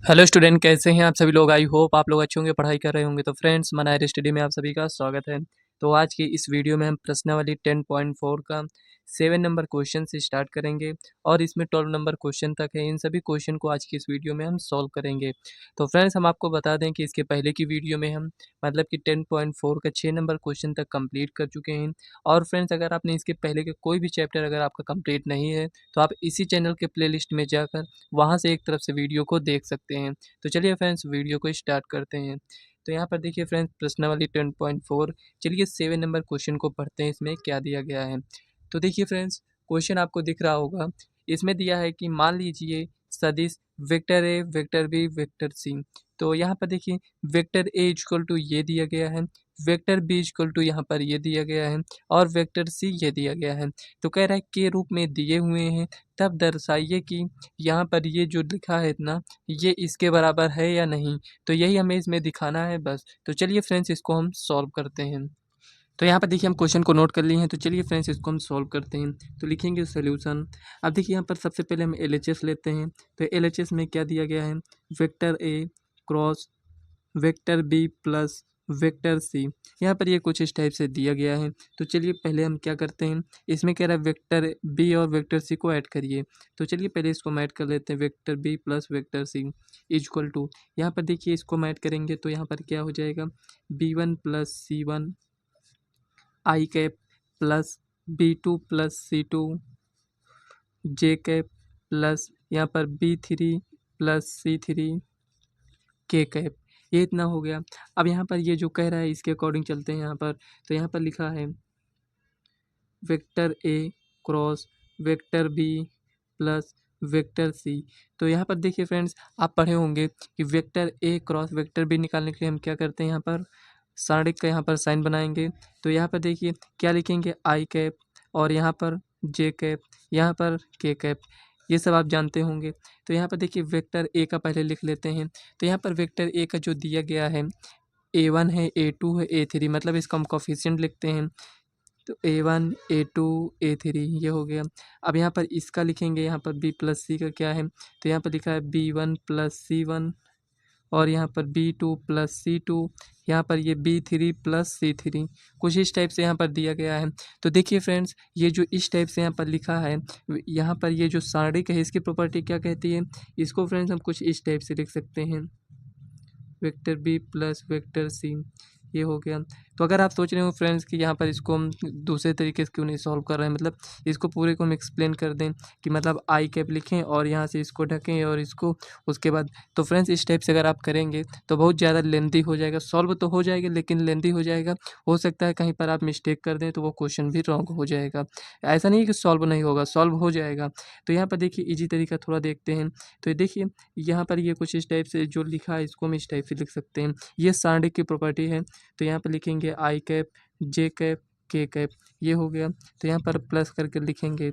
Hello student, कैसे हैं आप सभी लोग। आई होप आप लोग अच्छे होंगे, पढ़ाई कर रहे होंगे। तो फ्रेंड्स, मनायर स्टडी में आप सभी का स्वागत है। तो आज की इस वीडियो में हम प्रश्नावली 10.4 का 7 नंबर क्वेश्चन से स्टार्ट करेंगे और इसमें 12 नंबर क्वेश्चन तक है। इन सभी क्वेश्चन को आज की इस वीडियो में हम सॉल्व करेंगे। तो फ्रेंड्स, हम आपको बता दें कि इसके पहले की वीडियो में हम मतलब कि 10.4 का 6 नंबर क्वेश्चन तक कंप्लीट कर चुके हैं। और फ्रेंड्स, अगर आपने इसके पहले के कोई भी चैप्टर अगर आपका कंप्लीट नहीं है तो आप इसी चैनल के प्लेलिस्ट में जाकर वहाँ से एक तरफ से वीडियो को देख सकते हैं। तो चलिए फ्रेंड्स, वीडियो को स्टार्ट करते हैं। तो यहाँ पर देखिए फ्रेंड्स, प्रश्नावली 10.4। चलिए 7 नंबर क्वेश्चन को पढ़ते हैं, इसमें क्या दिया गया है। तो देखिए फ्रेंड्स, क्वेश्चन आपको दिख रहा होगा। इसमें दिया है कि मान लीजिए सदिश vector A, vector B, vector C. तो यहाँ पर देखिए वेक्टर ए इक्वल टू ये दिया गया है, वेक्टर बी इक्वल टू यहाँ पर ये दिया गया है और वेक्टर सी ये दिया गया है। तो कह रहा है के रूप में दिए हुए हैं, तब दर्शाइए कि यहाँ पर ये जो लिखा है ना, ये इसके बराबर है या नहीं। तो यही हमें इसमें दिखाना है बस। तो चलिए फ्रेंड्स, इसको हम सॉल्व करते हैं। तो यहाँ पर देखिए हम क्वेश्चन को नोट कर लिए हैं। तो चलिए फ्रेंड्स, इसको हम सॉल्व करते हैं। तो लिखेंगे सोल्यूशन। अब देखिए यहाँ पर सबसे पहले हम एलएचएस लेते हैं। तो एलएचएस में क्या दिया गया है, vector A cross vector B plus vector C. यहाँ पर ये कुछ इस टाइप से दिया गया है। तो चलिए पहले हम क्या करते हैं, इसमें कह रहा है वेक्टर बी और वेक्टर सी को ऐड करिए। तो चलिए पहले इसको हम ऐड कर लेते हैं, vector B plus vector C equal to. यहाँ पर देखिए इसको हम ऐड करेंगे तो यहाँ पर क्या हो जाएगा, बी1 प्लस सी1 आई कैप प्लस बी2 प्लस सी2 जे कैप प्लस यहाँ पर बी3 प्लस सी3 के कैप। ये इतना हो गया। अब यहाँ पर ये जो कह रहा है इसके अकॉर्डिंग चलते हैं यहाँ पर। तो यहाँ पर लिखा है vector A cross vector B plus vector C. तो यहाँ पर देखिए फ्रेंड्स, आप पढ़े होंगे कि vector A cross vector B निकालने के लिए हम क्या करते हैं, यहाँ पर सारणिक का यहाँ पर साइन बनाएंगे। तो यहाँ पर देखिए क्या लिखेंगे, आई कैप और यहाँ पर जे कैप, यहाँ पर के कैप। ये सब आप जानते होंगे। तो यहाँ पर देखिए वेक्टर ए का पहले लिख लेते हैं। तो यहाँ पर वेक्टर ए का जो दिया गया है, ए1 है, ए2 है, ए3, मतलब इसका हम कोफिशिएंट लिखते हैं। तो ए1 ए2 ए3 ये हो गया। अब यहाँ पर इसका लिखेंगे, यहाँ पर बी प्लस सी का क्या है, तो यहाँ पर लिखा है बी1 प्लस सी1 और यहाँ पर बी2 प्लस सी2, यहाँ पर ये बी3 प्लस सी3। कुछ इस टाइप से यहाँ पर दिया गया है। तो देखिए फ्रेंड्स, ये जो इस टाइप से यहाँ पर लिखा है, यहाँ पर ये जो सारणिक है इसकी प्रॉपर्टी क्या कहती है, इसको फ्रेंड्स हम कुछ इस टाइप से लिख सकते हैं, vector B plus vector C. ये हो गया। तो अगर आप सोच रहे हो फ्रेंड्स कि यहाँ पर इसको हम दूसरे तरीके से क्यों नहीं सॉल्व कर रहे हैं, मतलब इसको पूरे को हम एक्सप्लेन कर दें कि मतलब आई कैप लिखें और यहाँ से इसको ढकें और इसको उसके बाद। तो फ्रेंड्स, इस टाइप से अगर आप करेंगे तो बहुत ज़्यादा लेंदी हो जाएगा। सॉल्व तो हो जाएगा लेकिन लेंदी हो जाएगा। हो सकता है कहीं पर आप मिस्टेक कर दें तो वो क्वेश्चन भी रॉन्ग हो जाएगा। ऐसा नहीं है कि सॉल्व नहीं होगा, सॉल्व हो जाएगा। तो यहाँ पर देखिए ईजी तरीका थोड़ा देखते हैं। तो देखिए यहाँ पर ये कुछ इस टाइप से जो लिखा है इसको हम इस टाइप से लिख सकते हैं। ये सारणिक की प्रॉपर्टी है। तो यहाँ पर लिखेंगे I cap J cap K cap, ये हो गया। तो यहाँ पर प्लस करके लिखेंगे,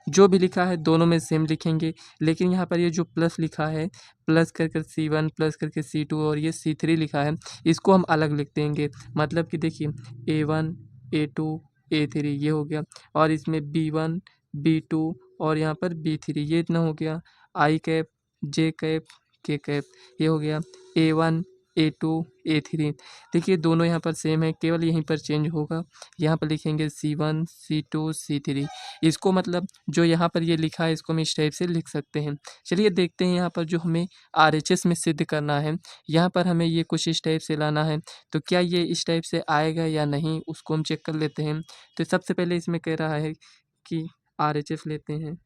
जो भी लिखा है दोनों में सेम लिखेंगे। लेकिन यहाँ पर ये जो प्लस लिखा है, प्लस करके सी1 प्लस करके सी2 और ये सी3 लिखा है, इसको हम अलग लिख देंगे। मतलब कि देखिए ए1 ए2 ए3 ये हो गया और इसमें बी1 बी2 और यहाँ पर बी3 ये इतना हो गया। आई cap J cap K cap ये हो गया। ए1 ए2 ए3, देखिए दोनों यहाँ पर सेम है, केवल यहीं पर चेंज होगा। यहाँ पर लिखेंगे सी1 सी2 सी3। इसको मतलब जो यहाँ पर ये लिखा है इसको हम इस टाइप से लिख सकते हैं। चलिए देखते हैं यहाँ पर जो हमें आरएचएस में सिद्ध करना है, यहाँ पर हमें ये कुछ इस टाइप से लाना है। तो क्या ये इस टाइप से आएगा या नहीं, उसको हम चेक कर लेते हैं। तो सबसे पहले इसमें कह रहा है कि आरएचएस लेते हैं।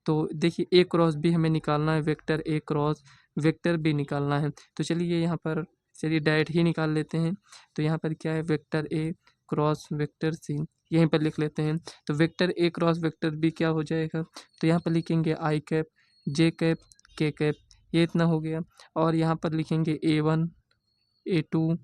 तो देखिए ए क्रॉस बी हमें निकालना है, vector A cross vector B निकालना है। तो चलिए यहाँ पर चलिए डायरेक्ट ही निकाल लेते हैं। तो यहाँ पर क्या है, vector A cross vector C यहीं पर लिख लेते हैं। तो vector A cross vector B क्या हो जाएगा, तो यहाँ पर लिखेंगे I cap J cap K cap, ये इतना हो गया। और यहाँ पर लिखेंगे ए1 ए2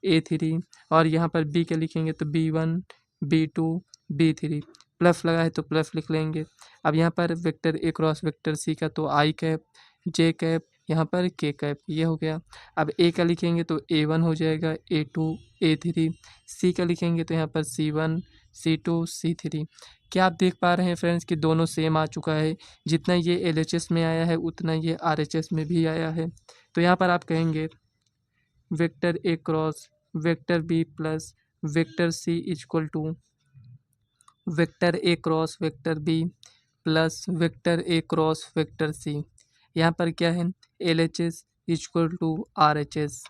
ए3 और यहाँ पर बी क्या लिखेंगे, तो बी1 बी2 बी3, प्लस लगा है तो प्लस लिख लेंगे। अब यहाँ पर vector A cross vector C का तो आई कैप जे कैप यहाँ पर के कैप, ये हो गया। अब ए का लिखेंगे तो ए1 हो जाएगा ए2 ए3, सी का लिखेंगे तो यहाँ पर सी1 सी2 सी3, क्या आप देख पा रहे हैं फ्रेंड्स कि दोनों सेम आ चुका है। जितना ये LHS में आया है उतना ये RHS में भी आया है। तो यहाँ पर आप कहेंगे vector A cross vector B plus vector C equal to vector A cross vector B plus vector A cross vector C. यहाँ पर क्या है, LHS इक्वल टू RHS।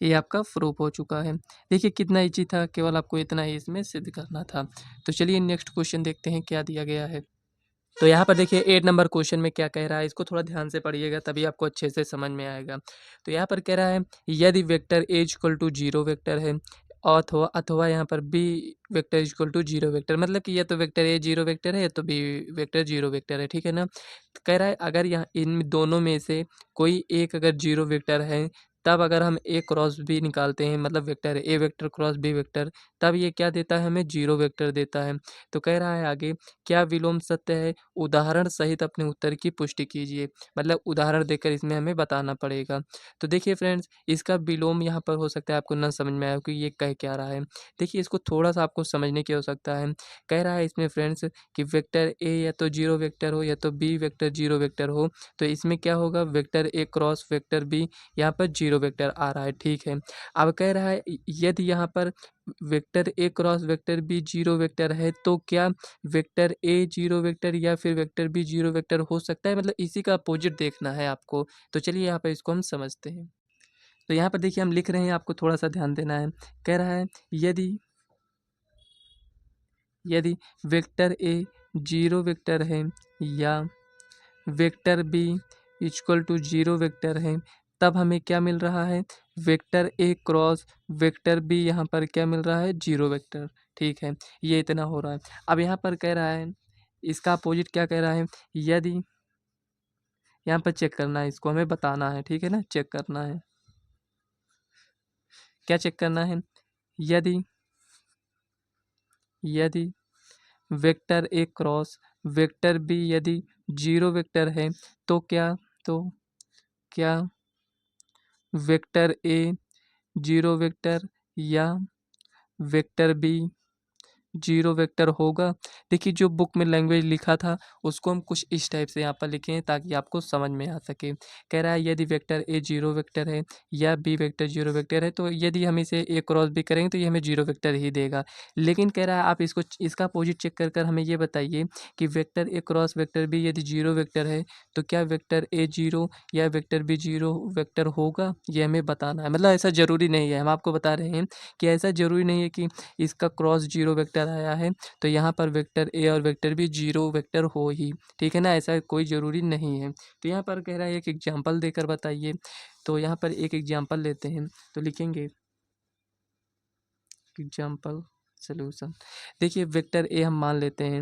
ये आपका प्रूफ हो चुका है। देखिए कितना ईजी था, केवल आपको इतना ही इसमें सिद्ध करना था। तो चलिए नेक्स्ट क्वेश्चन देखते हैं क्या दिया गया है। तो यहाँ पर देखिए 8 नंबर क्वेश्चन में क्या कह रहा है, इसको थोड़ा ध्यान से पढ़िएगा तभी आपको अच्छे से समझ में आएगा। तो यहाँ पर कह रहा है यदि vector A equal to 0 vector है अथवा अथवा यहाँ पर B vector equal to 0 vector, मतलब कि या तो वेक्टर ए 0 वेक्टर है या तो बी वेक्टर 0 वेक्टर है, ठीक है ना। तो कह रहा है अगर यहाँ इन दोनों में से कोई एक अगर 0 वेक्टर है तब अगर हम ए क्रॉस बी निकालते हैं, मतलब vector A vector cross B vector, तब ये क्या देता है, हमें 0 वेक्टर देता है। तो कह रहा है आगे क्या विलोम सत्य है, उदाहरण सहित अपने उत्तर की पुष्टि कीजिए। मतलब उदाहरण देकर इसमें हमें बताना पड़ेगा। तो देखिए फ्रेंड्स, इसका विलोम यहाँ पर हो सकता है आपको ना समझ में आया कि ये कह क्या रहा है। देखिए इसको थोड़ा सा आपको समझने की आवश्यकता है। कह रहा है इसमें फ्रेंड्स कि वेक्टर ए या तो 0 वेक्टर हो या तो बी वेक्टर 0 वेक्टर हो, तो इसमें क्या होगा, vector A cross vector B, यहाँ पर 0 वेक्टर आ रहा है, ठीक है। अब कह रहा है यदि यहाँ पर vector A cross vector B 0 vector है तो क्या वेक्टर ए 0 वेक्टर या फिर वेक्टर बी 0 वेक्टर हो सकता है, मतलब इसी का अपोजिट देखना है आपको। तो चलिए यहाँ पर इसको हम समझते हैं। तो यहाँ पर देखिए हम लिख रहे हैं, आपको थोड़ा सा ध्यान देना है। कह रहा है यदि यदि वेक्टर ए 0 वेक्टर है या vector B equal to 0 vector है, तब हमें क्या मिल रहा है, vector A cross vector B, यहाँ पर क्या मिल रहा है, 0 वेक्टर, ठीक है। ये इतना हो रहा है। अब यहाँ पर कह रहा है इसका अपोजिट क्या कह रहा है, यदि यहाँ पर चेक करना है, इसको हमें बताना है, ठीक है ना, चेक करना है। क्या चेक करना है, यदि यदि vector A cross vector B यदि 0 वेक्टर है तो क्या वेक्टर ए 0 वेक्टर या वेक्टर बी 0 वेक्टर होगा। देखिए जो बुक में लैंग्वेज लिखा था उसको हम कुछ इस टाइप से यहाँ पर लिखे हैं ताकि आपको समझ में आ सके। कह रहा है यदि वेक्टर ए 0 वेक्टर है या बी वेक्टर 0 वेक्टर है, तो यदि हम इसे ए क्रॉस बी करेंगे तो ये हमें 0 वेक्टर ही देगा। लेकिन कह रहा है आप इसका अपोजिट चेक कर कर हमें ये बताइए कि vector A cross vector B यदि 0 वेक्टर है तो क्या वेक्टर ए 0 या वेक्टर बी 0 वेक्टर होगा, ये हमें बताना है। मतलब ऐसा ज़रूरी नहीं है, हम आपको बता रहे हैं कि ऐसा ज़रूरी नहीं है कि इसका क्रॉस 0 वेक्टर आया है तो यहाँ पर वेक्टर ए और वेक्टर बी 0 वेक्टर हो ही, ठीक है ना, ऐसा कोई ज़रूरी नहीं है। तो यहाँ पर कह रहा है एक एग्जांपल देकर बताइए। तो यहाँ पर एक एग्जांपल लेते हैं, तो लिखेंगे एग्जांपल सॉल्यूशन। देखिए वेक्टर ए हम मान लेते हैं,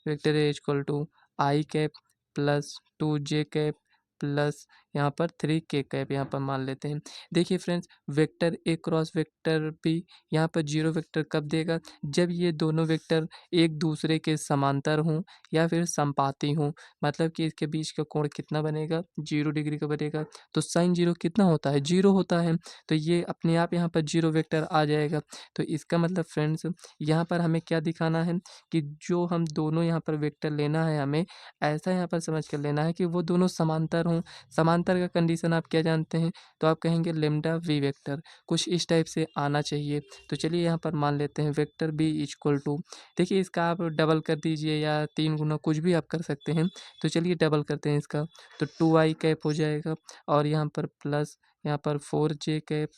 vector A equal to I cap plus 2j cap plus यहाँ पर 3k कैप यहाँ पर मान लेते हैं। देखिए friends, vector A cross vector B यहाँ पर 0 वेक्टर कब देगा, जब ये दोनों वेक्टर एक दूसरे के समांतर हों या फिर संपाती हों। मतलब कि इसके बीच का कोण कितना बनेगा, 0 डिग्री का बनेगा। तो साइन 0 कितना होता है, 0 होता है। तो ये अपने आप यहाँ पर 0 वेक्टर आ जाएगा। तो इसका मतलब फ्रेंड्स यहाँ पर हमें क्या दिखाना है कि जो हम दोनों यहाँ पर वेक्टर लेना है, हमें ऐसा यहाँ पर समझ कर लेना है कि वो दोनों समांतर हों। समांतर का कंडीशन आप क्या जानते हैं, तो आप कहेंगे लेम्डा वी वेक्टर, कुछ इस टाइप से आना चाहिए। तो चलिए यहाँ पर मान लेते हैं वेक्टर बी इक्वल टू, देखिए इसका आप डबल कर दीजिए या 3 गुना कुछ भी आप कर सकते हैं। तो चलिए डबल करते हैं इसका, तो 2i कैप हो जाएगा और यहाँ पर प्लस यहाँ पर 4j cap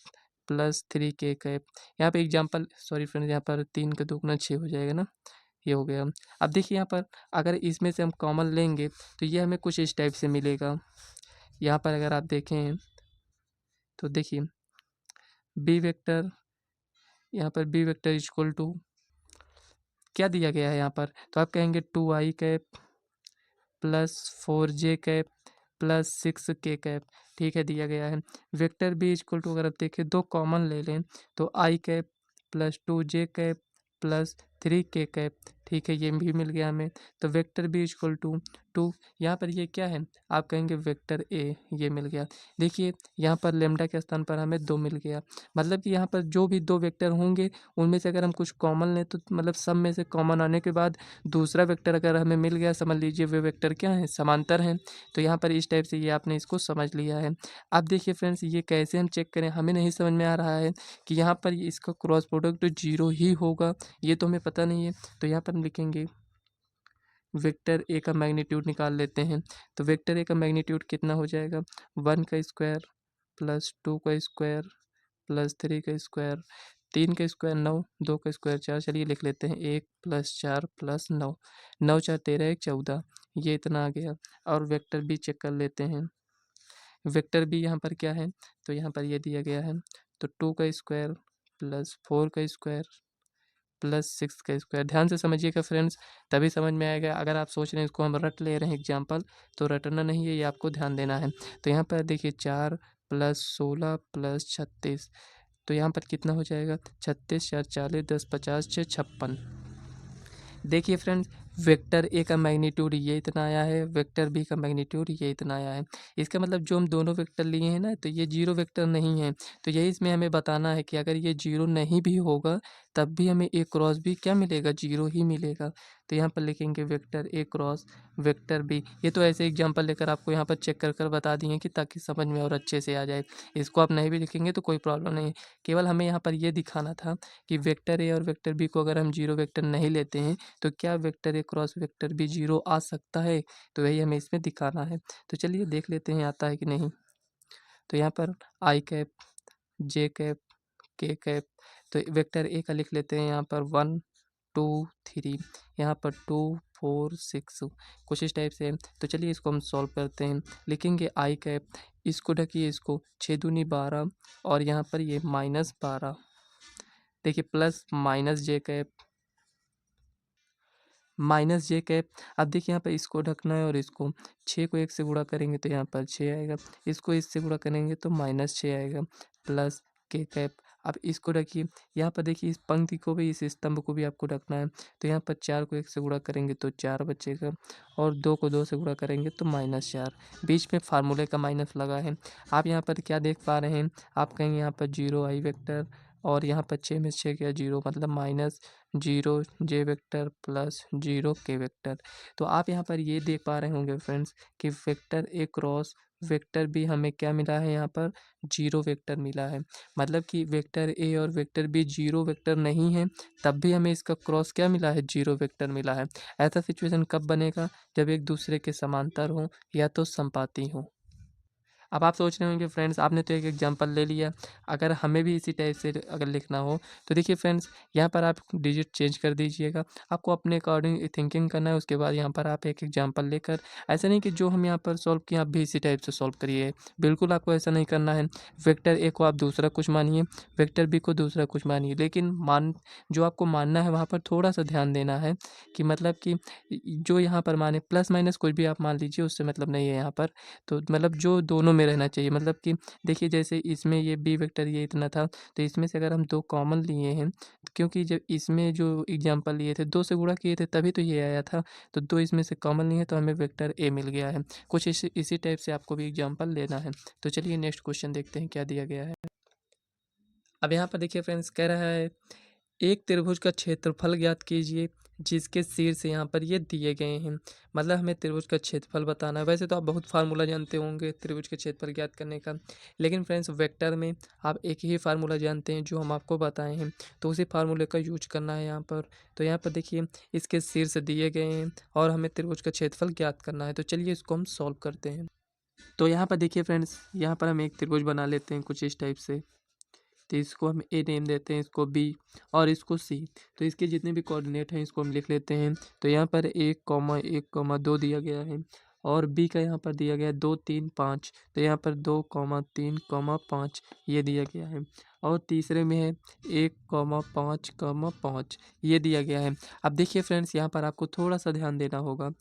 plus 3k cap. यहाँ पे एग्जाम्पल सॉरी फ्रेंड्स, यहाँ पर 3 का 2 गुना 6 हो जाएगा ना, ये हो गया। अब देखिए यहाँ पर अगर इसमें से हम कॉमन लेंगे तो ये हमें कुछ इस टाइप से मिलेगा। यहाँ पर अगर आप देखें तो देखिए बी वेक्टर, यहाँ पर बी वेक्टर इक्वल टू क्या दिया गया है यहाँ पर, तो आप कहेंगे 2i cap plus 4j cap plus 6k cap, ठीक है, दिया गया है। वेक्टर बी इक्वल टू अगर आप देखें दो कॉमन ले लें तो i cap plus 2j cap plus 3k cap, ठीक है, ये भी मिल गया हमें। तो वेक्टर बी इक्वल टू 2। यहाँ पर ये क्या है, आप कहेंगे वेक्टर ए, ये मिल गया। देखिए यहाँ पर लेमडा के स्थान पर हमें 2 मिल गया, मतलब कि यहाँ पर जो भी 2 वेक्टर होंगे उनमें से अगर हम कुछ कॉमन लें तो मतलब सब में से कॉमन आने के बाद दूसरा वेक्टर अगर हमें मिल गया, समझ लीजिए वे वेक्टर क्या हैं, समांतर हैं। तो यहाँ पर इस टाइप से ये आपने इसको समझ लिया है। अब देखिए फ्रेंड्स, ये कैसे हम चेक करें, हमें नहीं समझ में आ रहा है कि यहाँ पर इसका क्रॉस प्रोडक्ट 0 ही होगा, ये तो हमें पता नहीं है। तो यहाँ पर हम लिखेंगे वेक्टर ए का मैग्नीट्यूड निकाल लेते हैं। तो वेक्टर ए का मैग्नीट्यूड कितना हो जाएगा, 1 का स्क्वायर प्लस 2 का स्क्वायर प्लस 3 का स्क्वायर, 3 का स्क्वायर 9, 2 का स्क्वायर 4, चलिए लिख लेते हैं 1 प्लस 4 प्लस 9, 9 4 13 1 14, ये इतना आ गया। और वेक्टर बी चेक कर लेते हैं। वेक्टर बी यहाँ पर क्या है, तो यहाँ पर ये दिया गया है, तो 2 का स्क्वायर प्लस 4 का स्क्वायर प्लस 6 का स्क्वायर। ध्यान से समझिएगा फ्रेंड्स, तभी समझ में आएगा। अगर आप सोच रहे हैं इसको हम रट ले रहे हैं एग्जाम्पल, तो रटना नहीं है, ये आपको ध्यान देना है। तो यहाँ पर देखिए 4 प्लस 16 प्लस 36, तो यहाँ पर कितना हो जाएगा, 36 4 40 10 50 6 56। देखिए फ्रेंड्स, वेक्टर ए का मैग्नीट्यूड ये इतना आया है, वेक्टर बी का मैग्नीट्यूड ये इतना आया है। इसका मतलब जो हम दोनों वेक्टर लिए हैं ना, तो ये जीरो वेक्टर नहीं है। तो यही इसमें हमें बताना है कि अगर ये जीरो नहीं भी होगा तब भी हमें ए क्रॉस बी क्या मिलेगा, जीरो ही मिलेगा। तो यहाँ पर लिखेंगे vector A cross vector B. ये तो ऐसे एग्जाम्पल लेकर आपको यहाँ पर चेक कर कर बता दिए कि ताकि समझ में और अच्छे से आ जाए। इसको आप नहीं भी लिखेंगे तो कोई प्रॉब्लम नहीं है, केवल हमें यहाँ पर ये दिखाना था कि वेक्टर ए और वेक्टर बी को अगर हम जीरो वेक्टर नहीं लेते हैं तो क्या vector A cross vector B zero आ सकता है, तो वही हमें इसमें दिखाना है। तो चलिए देख लेते हैं आता है कि नहीं। तो यहाँ पर आई cap J cap K cap, तो वेक्टर ए का लिख लेते हैं यहाँ पर 1 2 3, यहाँ पर 2 4 6, कुछ इस टाइप से है। तो चलिए इसको हम सॉल्व करते हैं। लिखेंगे आई कैप, इसको ढकिए, इसको 6 दूनी 12 और यहाँ पर ये -12, देखिए प्लस माइनस जे कैप माइनस जे कैप। अब देखिए यहाँ पर इसको ढकना है और इसको 6 को 1 से गुणा करेंगे तो यहाँ पर 6 आएगा, इसको इससे गुणा करेंगे तो -6 आएगा, प्लस के कैप। अब इसको ढकिए, यहाँ पर देखिए इस पंक्ति को भी इस स्तंभ को भी आपको ढकना है। तो यहाँ पर 4 को 1 से गुणा करेंगे तो 4 बचेगा और 2 को 2 से गुणा करेंगे तो -4, बीच में फार्मूले का माइनस लगा है। आप यहाँ पर क्या देख पा रहे हैं, आप कहेंगे यहाँ पर 0 आई वेक्टर और यहाँ पर 6 में 6 क्या 0, मतलब -0 जे वेक्टर प्लस 0 के वेक्टर। तो आप यहाँ पर ये देख पा रहे होंगे फ्रेंड्स कि vector A cross vector B हमें क्या मिला है, यहाँ पर 0 वेक्टर मिला है। मतलब कि वेक्टर ए और वेक्टर बी 0 वेक्टर नहीं है, तब भी हमें इसका क्रॉस क्या मिला है, 0 वेक्टर मिला है। ऐसा सिचुएशन कब बनेगा, जब एक दूसरे के समांतर हो या तो संपाती हो। अब आप सोच रहे होंगे फ्रेंड्स, आपने तो एक एग्जांपल ले लिया, अगर हमें भी इसी टाइप से अगर लिखना हो तो देखिए फ्रेंड्स, यहाँ पर आप डिजिट चेंज कर दीजिएगा, आपको अपने अकॉर्डिंग थिंकिंग करना है। उसके बाद यहाँ पर आप एक एग्जांपल लेकर, ऐसा नहीं कि जो हम यहाँ पर सॉल्व किए आप भी इसी टाइप से सॉल्व करिए, बिल्कुल आपको ऐसा नहीं करना है। वेक्टर ए को आप दूसरा कुछ मानिए, वेक्टर बी को दूसरा कुछ मानिए, लेकिन जो आपको मानना है वहाँ पर थोड़ा सा ध्यान देना है कि मतलब कि जो यहाँ पर माने प्लस माइनस कुछ भी आप मान लीजिए, उससे मतलब नहीं है यहाँ पर। तो मतलब जो दोनों में रहना चाहिए, मतलब कि देखिए जैसे इसमें ये बी वेक्टर ये इतना था, तो इसमें से अगर हम 2 कॉमन लिए हैं, क्योंकि जब इसमें जो एग्जांपल लिए थे 2 से गुणा किए थे तभी तो ये आया था, तो 2 इसमें से कॉमन लिए तो हमें वेक्टर ए मिल गया है। कुछ इसी टाइप से आपको भी एग्जांपल लेना है। तो चलिए नेक्स्ट क्वेश्चन देखते हैं क्या दिया गया है। अब यहाँ पर देखिए फ्रेंड्स, कह रहा है एक त्रिभुज का क्षेत्रफल ज्ञात कीजिए जिसके शीर्ष यहाँ पर ये दिए गए हैं। मतलब हमें त्रिभुज का क्षेत्रफल बताना है। वैसे तो आप बहुत फार्मूला जानते होंगे त्रिभुज के क्षेत्रफल ज्ञात करने का, लेकिन फ्रेंड्स वेक्टर में आप एक ही फार्मूला जानते हैं जो हम आपको बताए हैं, तो उसी फार्मूले का यूज करना है यहाँ पर। तो यहाँ पर देखिए इसके शीर्ष दिए गए हैं और हमें त्रिभुज का क्षेत्रफल ज्ञात करना है। तो चलिए इसको हम सॉल्व करते हैं। तो यहाँ पर देखिए फ्रेंड्स, यहाँ पर हम एक त्रिभुज बना लेते हैं कुछ इस टाइप से। तो इसको हम ए नेम देते हैं, इसको बी और इसको सी। तो इसके जितने भी कोऑर्डिनेट हैं इसको हम लिख लेते हैं। तो यहाँ पर 1,1,2 दिया गया है और बी का यहाँ पर दिया गया है 2 3 5। तो यहाँ पर 2,3,5 ये दिया गया है और तीसरे में है 1,5,5 ये दिया गया है। अब देखिए फ्रेंड्स, यहाँ पर आपको थोड़ा सा ध्यान देना होगा।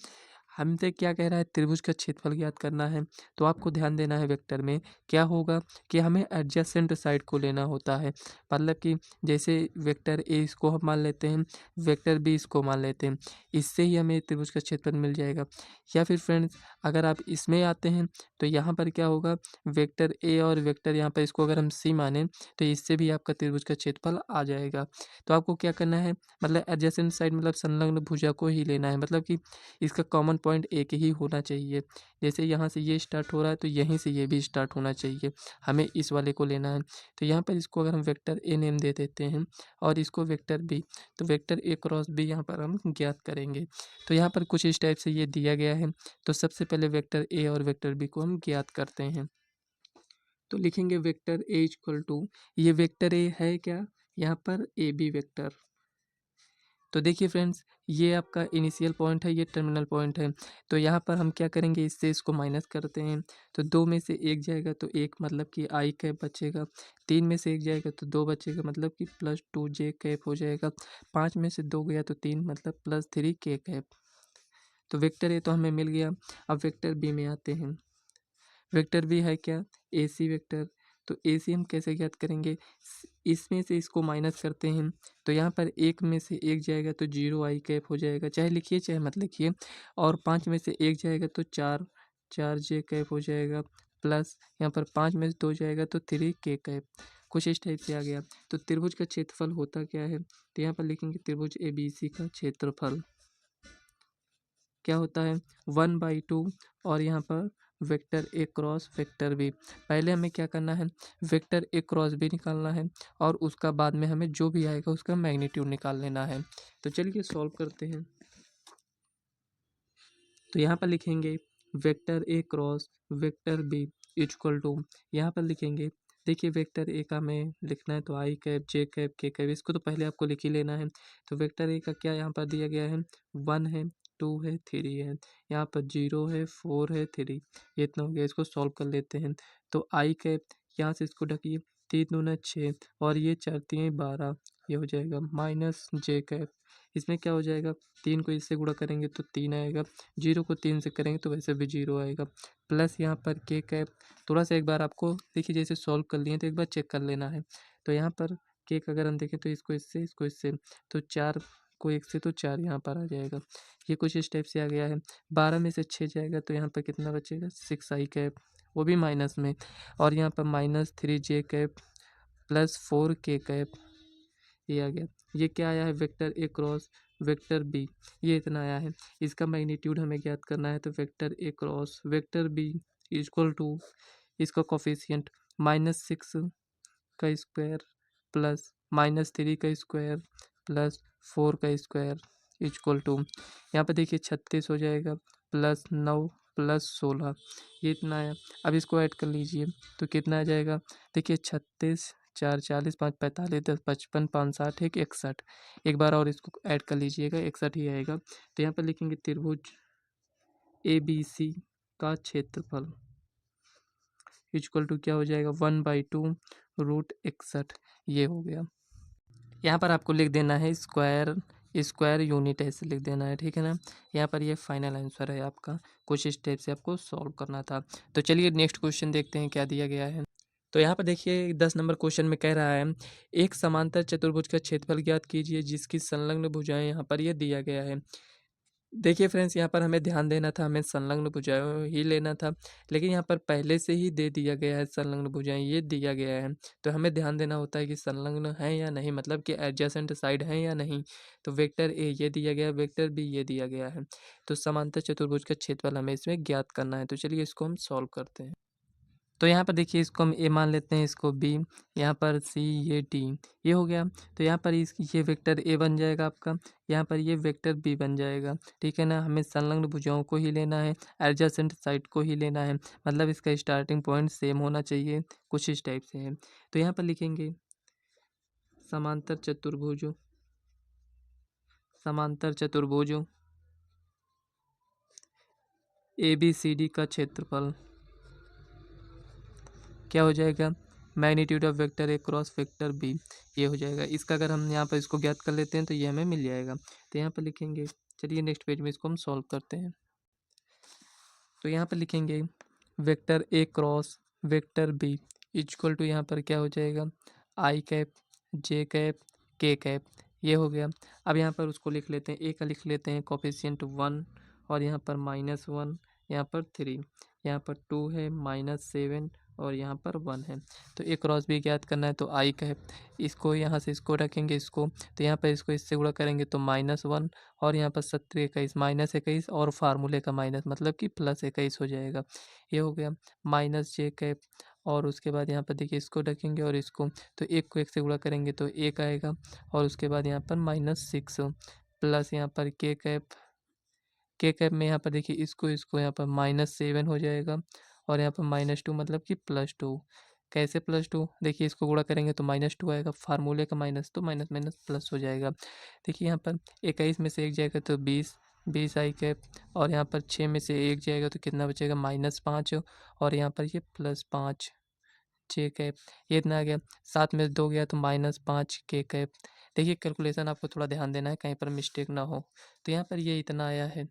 हमसे क्या कह रहा है, त्रिभुज का क्षेत्रफल ज्ञात करना है। तो आपको ध्यान देना है वेक्टर में क्या होगा कि हमें एडजेसेंट साइड को लेना होता है। मतलब कि जैसे वेक्टर ए इसको हम मान लेते हैं, वेक्टर बी इसको मान लेते हैं, इससे ही हमें त्रिभुज का क्षेत्रफल मिल जाएगा। या फिर फ्रेंड्स अगर आप इसमें आते हैं तो यहाँ पर क्या होगा, वेक्टर ए और वेक्टर यहाँ पर इसको अगर हम सी माने तो इससे भी आपका त्रिभुज का क्षेत्रफल आ जाएगा। तो आपको क्या करना है, मतलब एडजेसेंट साइड मतलब संलग्न भुजा को ही लेना है। मतलब कि इसका कॉमन पॉइंट एक ही होना चाहिए। जैसे यहाँ से ये स्टार्ट हो रहा है तो यहीं से ये भी स्टार्ट होना चाहिए, हमें इस वाले को लेना है। तो यहाँ पर इसको अगर हम वेक्टर ए नेम दे देते हैं और इसको वेक्टर बी, तो वेक्टर ए क्रॉस बी यहाँ पर हम ज्ञात करेंगे। तो यहाँ पर कुछ इस टाइप से ये दिया गया है। तो सबसे पहले वेक्टर ए और वेक्टर बी को हम ज्ञात करते हैं। तो लिखेंगे वेक्टर ए इक्वल टू, ये वेक्टर ए है क्या, यहाँ पर ए बी वेक्टर। तो देखिए फ्रेंड्स, ये आपका इनिशियल पॉइंट है, ये टर्मिनल पॉइंट है। तो यहाँ पर हम क्या करेंगे, इससे इसको माइनस करते हैं। तो 2 में से 1 जाएगा तो 1 मतलब कि आई कैप बचेगा। 3 में से 1 जाएगा तो 2 बचेगा मतलब कि +2 जे कैप हो जाएगा। 5 में से 2 गया तो 3 मतलब +3 के कैप। तो वेक्टर ए तो हमें मिल गया। अब वेक्टर बी में आते हैं। वेक्टर बी है क्या, ए सी वेक्टर। तो ए सी हम कैसे ज्ञात करेंगे, इसमें से इसको माइनस करते हैं। तो यहाँ पर 1 में से 1 जाएगा तो 0 आई कैप हो जाएगा, चाहे लिखिए चाहे मत लिखिए। और 5 में से 1 जाएगा तो 4 जे कैप हो जाएगा, प्लस यहाँ पर 5 में से 2 जाएगा तो 3 के कैप। कुछ इस टाइप से आ गया। तो त्रिभुज का क्षेत्रफल होता क्या है, तो यहाँ पर लिखेंगे त्रिभुज ए बी सी का क्षेत्रफल क्या होता है, 1/2। और यहाँ पर vector A cross vector B. पहले हमें क्या करना है, वेक्टर ए क्रॉस बी निकालना है और उसका बाद में हमें जो भी आएगा उसका मैग्नीट्यूड निकाल लेना है। तो चलिए सॉल्व करते हैं। तो यहाँ पर लिखेंगे vector A cross vector B equal to, यहाँ पर लिखेंगे, देखिए वेक्टर ए का हमें लिखना है तो आई cap J cap K cap, इसको तो पहले आपको लिख ही लेना है। तो वेक्टर ए का क्या यहाँ पर दिया गया है, 1 है, 2 है, 3 है, यहाँ पर 0 है, 4 है, 3, ये इतना हो गया। इसको सॉल्व कर लेते हैं। तो आई कैप यहाँ से इसको ढकिए, 3 दूना 6 और ये 4 3 12, ये हो जाएगा माइनस जे कैप। इसमें क्या हो जाएगा, 3 को इससे गुणा करेंगे तो 3 आएगा, 0 को 3 से करेंगे तो वैसे भी 0 आएगा, प्लस यहाँ पर के कैप। थोड़ा सा एक बार आपको देखिए, जैसे सॉल्व कर लिए तो एक बार चेक कर लेना है। तो यहाँ पर के का अगर हम देखें तो इसको इससे तो 4 को 1 से तो 4 यहाँ पर आ जाएगा। ये कुछ इस टाइप से आ गया है। 12 में से 6 जाएगा तो यहाँ पर कितना बचेगा, 6 आई कैप, वो भी माइनस में। और यहाँ पर -3 जे कैप +4 के कैप, ये आ गया। ये क्या आया है, vector A cross vector B, ये इतना आया है। इसका मैग्नीट्यूड हमें ज्ञात करना है। तो vector A cross vector B equal to, इसका कोफिशिएंट -6 का स्क्वायर प्लस -3 का स्क्वायर प्लस 4 का स्क्वायर इक्वल टू, यहाँ पर देखिए 36 हो जाएगा, +9 +16, ये इतना आया। अब इसको ऐड कर लीजिए तो कितना आ जाएगा, देखिए 36 4 40 5 45 10 55 5 60 1 61। एक बार और इसको ऐड कर लीजिएगा, 61 ही आएगा। तो यहाँ पर लिखेंगे त्रिभुज ए बी सी का क्षेत्रफल इक्वल टू क्या हो जाएगा, 1/2 √61, ये हो गया। यहाँ पर आपको लिख देना है स्क्वायर, स्क्वायर यूनिट ऐसे लिख देना है, ठीक है ना। यहाँ पर ये फाइनल आंसर है आपका। कुछ स्टेप से आपको सॉल्व करना था। तो चलिए नेक्स्ट क्वेश्चन देखते हैं क्या दिया गया है। तो यहाँ पर देखिए 10 नंबर क्वेश्चन में कह रहा है, एक समांतर चतुर्भुज का क्षेत्रफल ज्ञात कीजिए जिसकी संलग्न भुजाएं, यहाँ पर ये दिया गया है। देखिए फ्रेंड्स, यहाँ पर हमें ध्यान देना था, हमें संलग्न भुजाएं ही लेना था, लेकिन यहाँ पर पहले से ही दे दिया गया है संलग्न भुजाएं, ये दिया गया है। तो हमें ध्यान देना होता है कि संलग्न है या नहीं, मतलब कि एडजेसेंट साइड है या नहीं। तो वेक्टर ए ये दिया गया है, वेक्टर बी ये दिया गया है। तो समांतर चतुर्भुज का क्षेत्रफल हमें इसमें ज्ञात करना है। तो चलिए इसको हम सॉल्व करते हैं। तो यहाँ पर देखिए इसको हम ए मान लेते हैं, इसको बी, यहाँ पर सी, ये डी, ये हो गया। तो यहाँ पर ये वेक्टर ए बन जाएगा आपका, यहाँ पर ये वेक्टर बी बन जाएगा, ठीक है ना। हमें संलग्न भुजाओं को ही लेना है, एडजेसेंट साइड को ही लेना है, मतलब इसका स्टार्टिंग पॉइंट सेम होना चाहिए, कुछ इस टाइप से है। तो यहाँ पर लिखेंगे समांतर चतुर्भुजों, समांतर चतुर्भुजों ए बी सी डी का क्षेत्रफल क्या हो जाएगा, magnitude of vector A cross vector B, ये हो जाएगा। इसका अगर हम यहाँ पर इसको ज्ञात कर लेते हैं तो ये हमें मिल जाएगा। तो यहाँ पर लिखेंगे, चलिए नेक्स्ट पेज में इसको हम सॉल्व करते हैं। तो यहाँ पर लिखेंगे vector A cross vector B equal to यहाँ पर क्या हो जाएगा I cap J cap K cap, ये हो गया। अब यहाँ पर उसको लिख लेते हैं, ए का लिख लेते हैं कोफिशिएंट 1 और यहाँ पर -1, यहाँ पर 3, यहाँ पर 2 है -7 और यहाँ पर 1 है। तो ए क्रॉस बी ज्ञात करना है तो आई कैप, इसको यहाँ से इसको रखेंगे इसको, तो यहाँ पर इसको इससे गुणा करेंगे तो -1 और यहाँ पर 17 -21 और फार्मूले का माइनस मतलब कि +21 हो जाएगा। ये हो गया माइनस जे कैप और उसके बाद यहाँ पर देखिए इसको रखेंगे और इसको, तो एक को एक से गुणा करेंगे तो एक आएगा और उसके बाद यहाँ पर -6 प्लस यहाँ पर के कैप में यहाँ पर देखिए इसको यहाँ पर -7 हो जाएगा और यहाँ पर -2 मतलब कि +2। कैसे +2? देखिए इसको गुणा करेंगे तो -2 आएगा, फार्मूले का माइनस तो माइनस माइनस प्लस हो जाएगा। देखिए यहाँ पर 21 में से 1 जाएगा तो 20 आई कैप और यहाँ पर 6 में से 1 जाएगा तो कितना बचेगा -5 और यहाँ पर ये +5 जे कैप, ये इतना आ गया। 7 में से 2 गया तो -5 के कैप। देखिए कैलकुलेशन आपको थोड़ा ध्यान देना है कहीं पर मिस्टेक ना हो। तो यहाँ पर ये इतना आया है।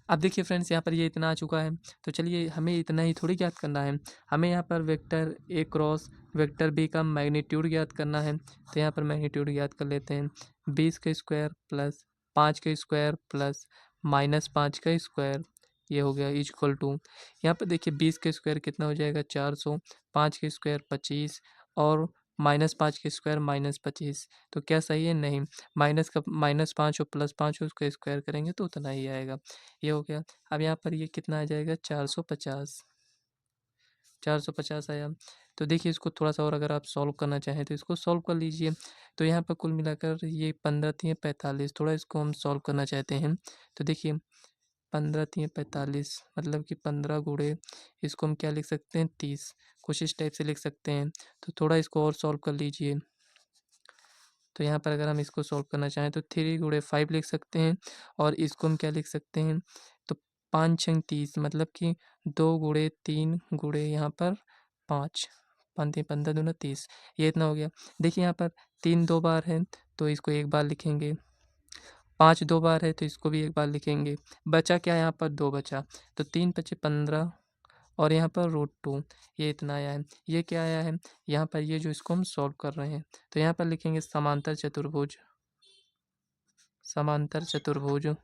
अब देखिए फ्रेंड्स यहाँ पर ये इतना आ चुका है, तो चलिए हमें इतना ही थोड़ी ज्ञात करना है, हमें यहाँ पर vector A cross vector B का मैग्नीट्यूड ज्ञात करना है। तो यहाँ पर मैग्नीट्यूड ज्ञात कर लेते हैं, 20 का स्क्वायर प्लस 5 का स्क्वायर प्लस -5 का स्क्वायर, ये हो गया इक्वल टू, यहाँ पर देखिए 20 का स्क्वायर कितना हो जाएगा 400, 5 का स्क्वायर 25 और -5 का स्क्वायर -25। तो क्या सही है? नहीं, माइनस का -5 और +5 उसका स्क्वायर करेंगे तो उतना ही आएगा। ये हो गया। अब यहाँ पर ये कितना आ जाएगा 450 आया। तो देखिए इसको थोड़ा-सा और अगर आप सॉल्व करना चाहें तो इसको सॉल्व कर लीजिए। तो यहाँ पर कुल मिलाकर ये 15 तियाँ 45, थोड़ा इसको हम सॉल्व करना चाहते हैं। तो देखिए 15 तियाँ 45 मतलब कि 15 गुणे इसको हम क्या लिख सकते हैं 30, कुछ इस टाइप से लिख सकते हैं। तो थोड़ा इसको और सॉल्व कर लीजिए। तो यहाँ पर अगर हम इसको सॉल्व करना चाहें तो 3 गुणे 5 लिख सकते हैं और इसको हम क्या लिख सकते हैं, तो 5 छंग 30 मतलब कि 2 गुणे 3 गुणे यहाँ पर 5, 5 तियाँ 15 दूना 30, ये इतना हो गया। देखिए यहाँ पर 3 2 बार है तो इसको एक बार लिखेंगे, 5 2 बार है तो इसको भी एक बार लिखेंगे। बचा क्या यहाँ पर 2 बचा, तो 3 पचे 15 और यहाँ पर √2, ये इतना आया है। ये क्या आया है, यहाँ पर ये जो इसको हम सॉल्व कर रहे हैं, तो यहाँ पर लिखेंगे समांतर चतुर्भुज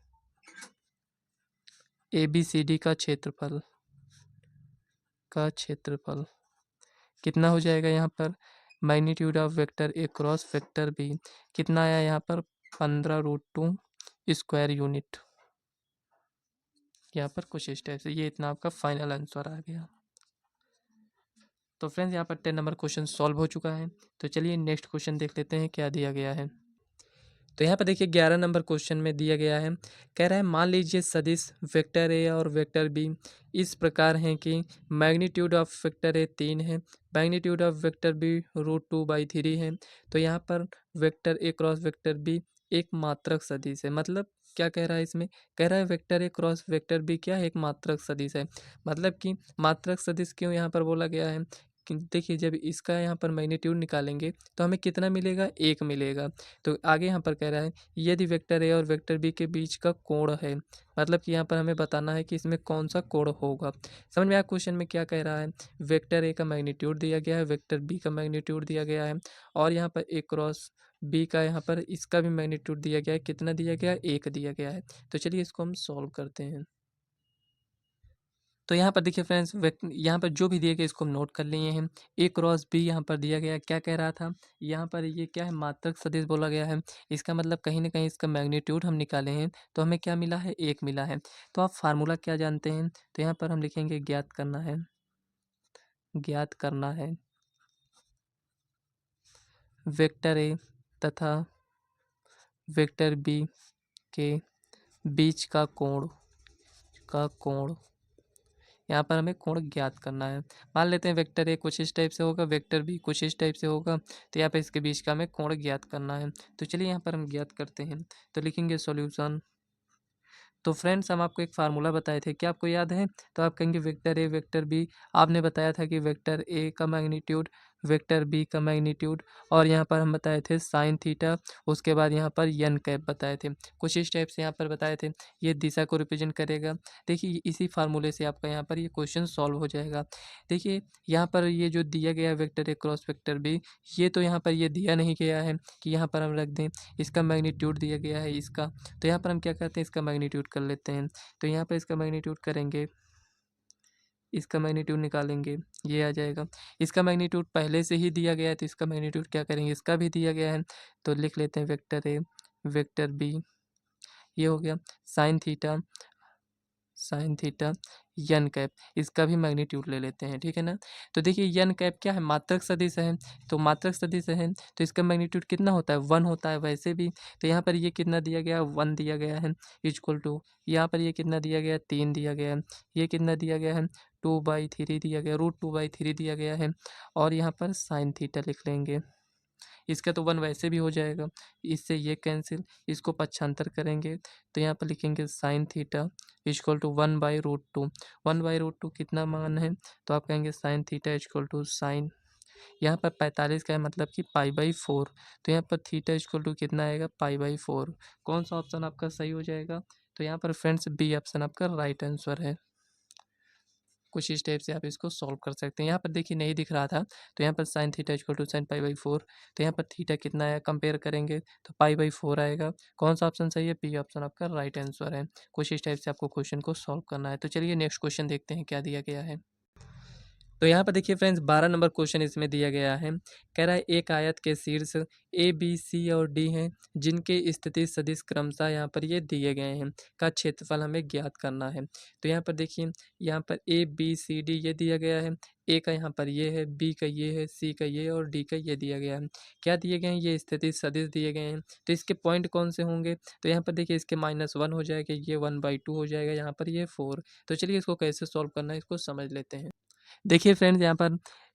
ABCD का क्षेत्रफल कितना हो जाएगा, यहाँ पर magnitude of vector A cross vector B कितना आया यहाँ पर 15√2 स्क्वायर यूनिट। यहाँ पर कुछ इस टाइप से, ये इतना आपका फाइनल आंसर आ गया। तो फ्रेंड्स यहाँ पर 10 नंबर क्वेश्चन सॉल्व हो चुका है। तो चलिए नेक्स्ट क्वेश्चन देख लेते हैं क्या दिया गया है। तो यहाँ पर देखिए 11 नंबर क्वेश्चन में दिया गया है, कह रहा है मान लीजिए सदिश वेक्टर ए और वेक्टर बी इस प्रकार हैं कि मैग्नीट्यूड ऑफ वेक्टर ए 3 है, मैग्नीट्यूड ऑफ वेक्टर बी √2/3 है। तो यहाँ पर vector A cross vector B एक मात्रक सदिश है। मतलब क्या कह रहा है इसमें, कह रहा है vector A cross vector B क्या है, एक मात्रक सदिश है। मतलब कि मात्रक सदिश क्यों यहाँ पर बोला गया है कि देखिए जब इसका यहाँ पर मैग्नीट्यूड निकालेंगे तो हमें कितना मिलेगा, 1 मिलेगा। तो आगे यहाँ पर कह रहा है यदि वेक्टर ए और वेक्टर बी के बीच का कोण है, मतलब कि यहाँ पर हमें बताना है कि इसमें कौन सा कोण होगा। समझ में आया क्वेश्चन में क्या कह रहा है, वेक्टर ए का मैग्नीट्यूड दिया गया है, वेक्टर बी का मैग्नीट्यूड दिया गया है और यहाँ पर ए क्रॉस बी का यहाँ पर इसका भी मैग्नीट्यूड दिया गया है, कितना दिया गया है, 1 दिया गया है। तो चलिए इसको हम सॉल्व करते हैं। तो यहाँ पर देखिए फ्रेंड्स यहाँ पर जो भी दिए गए इसको हम नोट कर लिए हैं। ए क्रॉस बी यहाँ पर दिया गया, क्या कह रहा था, यहाँ पर ये क्या है, मात्रक सदिश बोला गया है। इसका मतलब कहीं ना कहीं इसका मैग्नीट्यूड हम निकाले हैं तो हमें क्या मिला है, 1 मिला है। तो आप फार्मूला क्या जानते हैं, तो यहाँ पर हम लिखेंगे ज्ञात करना है वेक्टर ए तथा वेक्टर बी के बीच का कोण यहाँ पर हमें कोण ज्ञात करना है। मान लेते हैं वेक्टर ए कुछ इस टाइप से होगा, वेक्टर बी कुछ इस टाइप से होगा, तो यहाँ पर इसके बीच का हमें कोण ज्ञात करना है। तो चलिए यहाँ पर हम ज्ञात करते हैं। तो लिखेंगे सॉल्यूशन। तो फ्रेंड्स हम आपको एक फार्मूला बताए थे, क्या आपको याद है, तो आप कहेंगे वेक्टर ए वेक्टर बी, आपने बताया था कि वेक्टर ए का मैग्नीट्यूड वेक्टर बी का मैग्नीट्यूड, और यहाँ पर हम बताए थे साइन थीटा, उसके बाद यहाँ पर एन कैप बताए थे। कुछ इस टाइप से यहाँ पर बताए थे, ये दिशा को रिप्रेजेंट करेगा। देखिए इसी फार्मूले से आपका यहाँ पर ये क्वेश्चन सॉल्व हो जाएगा। देखिए यहाँ पर ये जो दिया गया vector A cross vector B, ये तो यहाँ पर ये दिया नहीं गया है कि यहाँ पर हम रख दें, इसका मैग्नीट्यूड दिया गया है इसका, तो यहाँ पर हम क्या करते हैं, इसका मैग्नीट्यूड कर लेते हैं। तो यहाँ पर इसका मैग्नीट्यूड करेंगे, इसका मैग्नीट्यूड निकालेंगे, ये आ जाएगा। इसका मैग्नीट्यूड पहले से ही दिया गया है, तो इसका मैग्नीट्यूड क्या करेंगे, इसका भी दिया गया है, तो लिख लेते हैं वेक्टर ए वेक्टर बी, ये हो गया साइन थीटा यन कैप, इसका भी मैग्नीट्यूड ले लेते हैं, ठीक है ना। तो देखिए यन कैप क्या है, मात्रक सदिश है, तो मात्रक सदिश है तो इसका मैग्नीट्यूड कितना होता है, 1 होता है वैसे भी। तो यहाँ पर ये कितना दिया गया है, 1 दिया गया है, इक्वल टू यहाँ पर ये कितना दिया गया है, 3 दिया गया है, ये कितना दिया गया है, 2/3 दिया गया, √2/3 दिया गया है, और यहाँ पर साइन थीटा लिख लेंगे। इसका तो 1 वैसे भी हो जाएगा, इससे ये कैंसिल, इसको पक्षांतर करेंगे तो यहाँ पर लिखेंगे साइन थीटा इक्वल टू 1/√2। 1/√2 कितना मान है, तो आप कहेंगे sine theta equal to sine, यहाँ पर 45 का है मतलब कि π/4, तो यहाँ पर थीटा इक्वल टू कितना आएगा, π/4। कौन सा ऑप्शन आपका सही हो जाएगा, तो यहाँ पर फ्रेंड्स बी ऑप्शन आपका राइट आंसर है। कुछ इस टाइप से आप इसको सॉल्व कर सकते हैं। यहाँ पर देखिए नहीं दिख रहा था, तो यहाँ पर sine theta equal to sine π/4, तो यहाँ पर थीटा कितना आया कंपेयर करेंगे तो π/4 आएगा। कौन सा ऑप्शन सही है, बी ऑप्शन आपका राइट आंसर है। कुछ इस टाइप से आपको क्वेश्चन को सॉल्व करना है। तो चलिए नेक्स्ट क्वेश्चन देखते हैं क्या दिया गया है। तो यहाँ पर देखिए फ्रेंड्स 12 नंबर क्वेश्चन इसमें दिया गया है। कह रहा है एक आयत के शीर्ष ए बी सी और डी हैं, जिनके स्थिति सदिश क्रमशः यहाँ पर ये दिए गए हैं, का क्षेत्रफल हमें ज्ञात करना है। तो यहाँ पर देखिए, यहाँ पर ए बी सी डी ये दिया गया है, ए का यहाँ पर ये है, बी का ये है, सी का ये और डी का ये दिया गया है। क्या दिए गए हैं, ये स्थिति सदिश दिए गए हैं। तो इसके पॉइंट कौन से होंगे, तो यहाँ पर देखिए इसके -1 हो जाएगा, ये 1/2 हो जाएगा, यहाँ पर ये 4। तो चलिए इसको कैसे सॉल्व करना है इसको समझ लेते हैं। देखिए फ्रेंड्स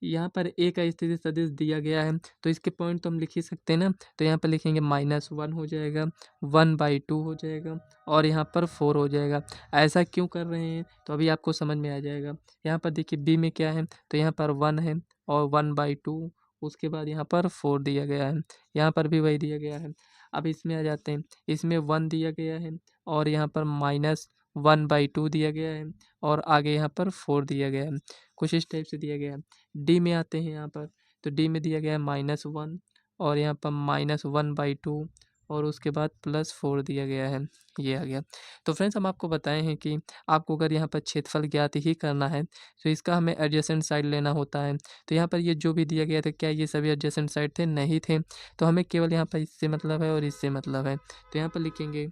यहाँ पर ए का स्थिति सदिश दिया गया है, तो इसके पॉइंट तो हम लिख ही सकते हैं ना। तो यहाँ पर लिखेंगे -1 हो जाएगा, 1/2 हो जाएगा, और यहाँ पर 4 हो जाएगा। ऐसा क्यों कर रहे हैं, तो अभी आपको समझ में आ जाएगा। यहाँ पर देखिए बी में क्या है, तो यहाँ पर 1 है और 1/2, उसके बाद यहाँ पर 4 दिया गया है, यहाँ पर भी वही दिया गया है। अब इसमें आ जाते हैं, इसमें 1 दिया गया है और यहाँ पर -1/2 दिया गया है, और आगे यहाँ पर 4 दिया गया है। कुछ इस टाइप से दिया गया है। डी में आते हैं यहाँ पर, तो डी में दिया गया है -1 और यहाँ पर -1/2 और उसके बाद +4 दिया गया है, ये आ गया। तो फ्रेंड्स हम आपको बताए हैं कि आपको अगर यहाँ पर क्षेत्रफल ज्ञात ही करना है, तो इसका हमें एडजेसेंट साइड लेना होता है। तो यहाँ पर ये जो भी दिया गया था, क्या ये सभी एडजेसेंट साइड थे, नहीं थे। तो हमें केवल यहाँ पर इससे मतलब है और इससे मतलब है। तो यहाँ पर लिखेंगे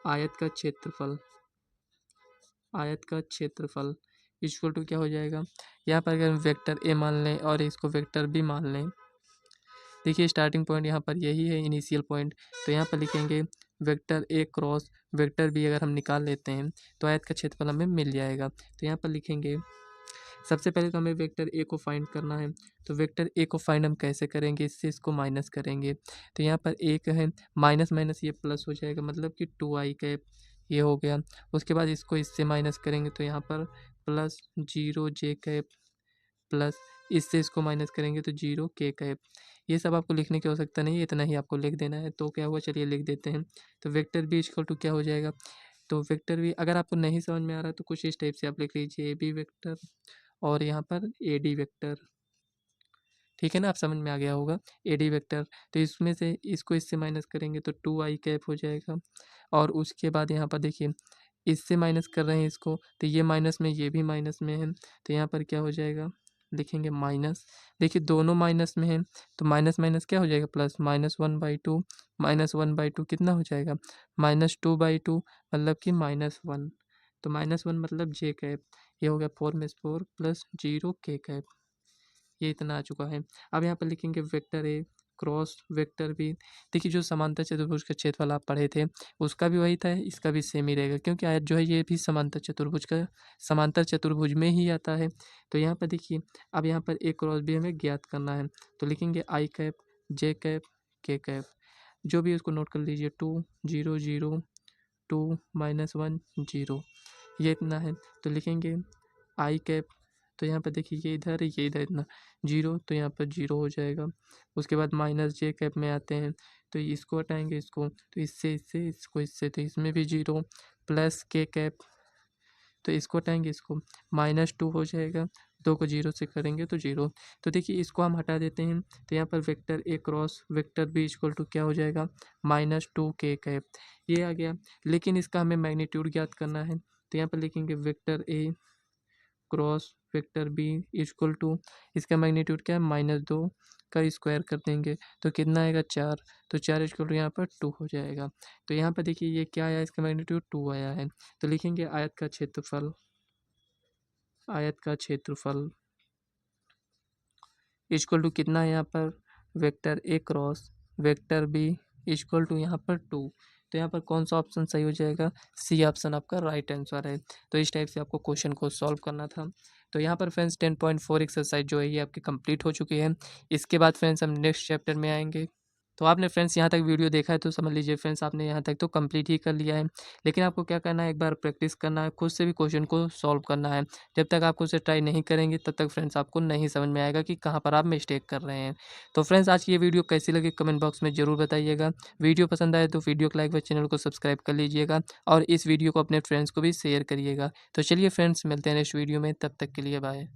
आयत का क्षेत्रफल इक्वल टू क्या हो जाएगा, यहाँ पर अगर हम वेक्टर ए मान लें और इसको वेक्टर बी मान लें, देखिए स्टार्टिंग पॉइंट यहाँ पर यही है, इनिशियल पॉइंट। तो यहाँ पर लिखेंगे vector A cross vector B अगर हम निकाल लेते हैं तो आयत का क्षेत्रफल हमें मिल जाएगा। तो यहाँ पर लिखेंगे, सबसे पहले तो हमें वेक्टर ए को फाइंड करना है। तो वेक्टर ए को फाइंड हम कैसे करेंगे, इससे इसको माइनस करेंगे। तो यहाँ पर एक है, माइनस माइनस ये प्लस हो जाएगा, मतलब कि 2i कैप, ये हो गया। उसके बाद इसको इससे माइनस करेंगे तो यहाँ पर +0j कैप, प्लस इससे इसको माइनस करेंगे तो 0k कैप। ये सब आपको लिखने की आवश्यकता नहीं है, इतना ही आपको लिख देना है। तो क्या हुआ, चलिए लिख देते हैं। तो वेक्टर बी इक्वल टू क्या हो जाएगा, तो वेक्टर बी अगर आपको नहीं समझ में आ रहा है तो कुछ इस टाइप से आप लिख लीजिए, ए बी वेक्टर और यहाँ पर ए डी वेक्टर, ठीक है ना, आप समझ में आ गया होगा, ए डी वेक्टर। तो इसमें से इसको इससे माइनस करेंगे तो 2i कैप हो जाएगा, और उसके बाद यहाँ पर देखिए इससे माइनस कर रहे हैं इसको, तो ये माइनस में ये भी माइनस में है, तो यहाँ पर क्या हो जाएगा, लिखेंगे माइनस। देखिए दोनों माइनस में है, तो माइनस माइनस क्या हो जाएगा प्लस, -1/2, -1/2 कितना हो जाएगा, -2/2, मतलब कि -1। तो -1 मतलब जे कैप, ये हो गया 4 में 4 + 0k कैप, ये इतना आ चुका है। अब यहाँ पर लिखेंगे vector A cross vector B. देखिए जो समांतर चतुर्भुज का क्षेत्रफल आप पढ़े थे उसका भी वही था, इसका भी सेम ही रहेगा, क्योंकि आयत जो है ये भी समांतर चतुर्भुज में ही आता है। तो यहाँ पर देखिए, अब यहाँ पर ए क्रॉस बी हमें ज्ञात करना है, तो लिखेंगे I cap, J cap, K cap, जो भी उसको नोट कर लीजिए, 2 0 0 2 -1 0, ये इतना है। तो लिखेंगे आई कैप तो यहाँ पर देखिए ये इधर इतना 0, तो यहाँ पर 0 हो जाएगा। उसके बाद माइनस जे कैप में आते हैं, तो इसको हटाएंगे इसको, तो इससे इसको इससे, तो इसमें भी 0 प्लस के कैप, तो इसको हटाएंगे इसको, -2 हो जाएगा। 2 को 0 से करेंगे तो 0। तो देखिए इसको हम हटा देते हैं, तो यहाँ पर vector A cross vector B equal to क्या हो जाएगा, -2 के कैप, ये आ गया। लेकिन इसका हमें मैग्नीट्यूड ज्ञात करना है, तो यहाँ पर लिखेंगे vector A cross vector B equal to, इसका मैग्नीट्यूड क्या है, -2 का स्क्वायर कर देंगे तो कितना आएगा, 4। तो 4 इक्वल टू यहाँ पर 2 हो जाएगा। तो यहाँ पर देखिए ये क्या आया, इसका मैग्नीट्यूड 2 आया है। तो लिखेंगे आयत का क्षेत्रफल, आयत का क्षेत्रफल इक्वल टू कितना है यहाँ पर, vector A cross vector B equal to यहाँ पर 2। तो यहाँ पर कौन सा ऑप्शन सही हो जाएगा, सी ऑप्शन आपका राइट आंसर है। तो इस टाइप से आपको क्वेश्चन को सॉल्व करना था। तो यहाँ पर फ्रेंड्स 10.4 एक्सरसाइज जो है ये आपकी कंप्लीट हो चुकी है। इसके बाद फ्रेंड्स हम नेक्स्ट चैप्टर में आएंगे। तो आपने फ्रेंड्स यहाँ तक वीडियो देखा है तो समझ लीजिए फ्रेंड्स आपने यहाँ तक तो कंप्लीट ही कर लिया है। लेकिन आपको क्या करना है, एक बार प्रैक्टिस करना है, खुद से भी क्वेश्चन को सॉल्व करना है। जब तक आप उसे ट्राई नहीं करेंगे तब तक फ्रेंड्स आपको नहीं समझ में आएगा कि कहाँ पर आप मिस्टेक कर रहे हैं। तो फ्रेंड्स आज की ये वीडियो कैसी लगी कमेंट बॉक्स में ज़रूर बताइएगा। वीडियो पसंद आए तो वीडियो को लाइक व चैनल को सब्सक्राइब कर लीजिएगा और इस वीडियो को अपने फ्रेंड्स को भी शेयर करिएगा। तो चलिए फ्रेंड्स मिलते हैं नेक्स्ट वीडियो में, तब तक के लिए बाय।